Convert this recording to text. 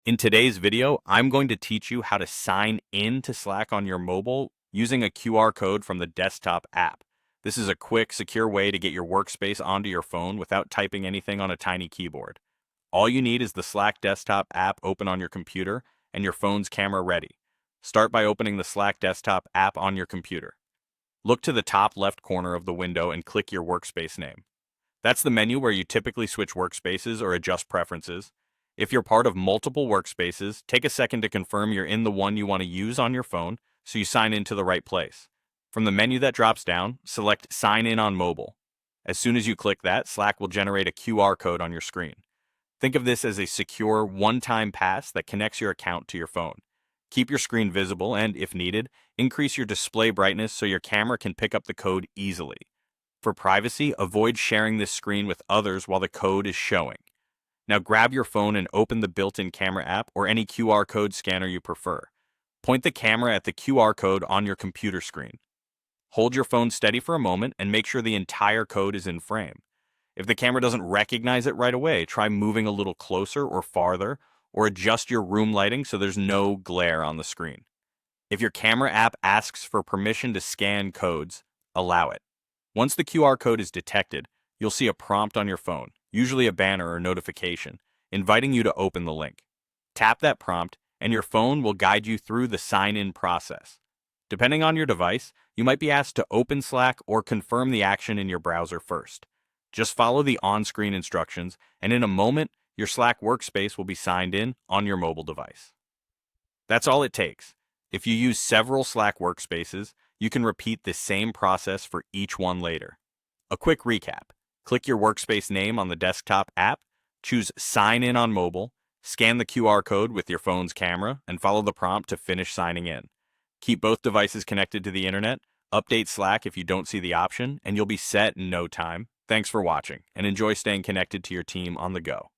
In today's video, I'm going to teach you how to sign in to Slack on your mobile using a QR code from the desktop app. This is a quick, secure way to get your workspace onto your phone without typing anything on a tiny keyboard. All you need is the Slack desktop app open on your computer and your phone's camera ready. Start by opening the Slack desktop app on your computer. Look to the top left corner of the window and click your workspace name. That's the menu where you typically switch workspaces or adjust preferences. If you're part of multiple workspaces, take a second to confirm you're in the one you want to use on your phone so you sign into the right place. From the menu that drops down, select Sign In on Mobile. As soon as you click that, Slack will generate a QR code on your screen. Think of this as a secure, one-time pass that connects your account to your phone. Keep your screen visible and, if needed, increase your display brightness so your camera can pick up the code easily. For privacy, avoid sharing this screen with others while the code is showing. Now grab your phone and open the built-in camera app or any QR code scanner you prefer. Point the camera at the QR code on your computer screen. Hold your phone steady for a moment and make sure the entire code is in frame. If the camera doesn't recognize it right away, try moving a little closer or farther, or adjust your room lighting so there's no glare on the screen. If your camera app asks for permission to scan codes, allow it. Once the QR code is detected, you'll see a prompt on your phone, usually a banner or notification, inviting you to open the link. Tap that prompt, and your phone will guide you through the sign-in process. Depending on your device, you might be asked to open Slack or confirm the action in your browser first. Just follow the on-screen instructions, and in a moment, your Slack workspace will be signed in on your mobile device. That's all it takes. If you use several Slack workspaces, you can repeat the same process for each one later. A quick recap. Click your workspace name on the desktop app, choose Sign In on Mobile, scan the QR code with your phone's camera, and follow the prompt to finish signing in. Keep both devices connected to the internet, update Slack if you don't see the option, and you'll be set in no time. Thanks for watching, and enjoy staying connected to your team on the go.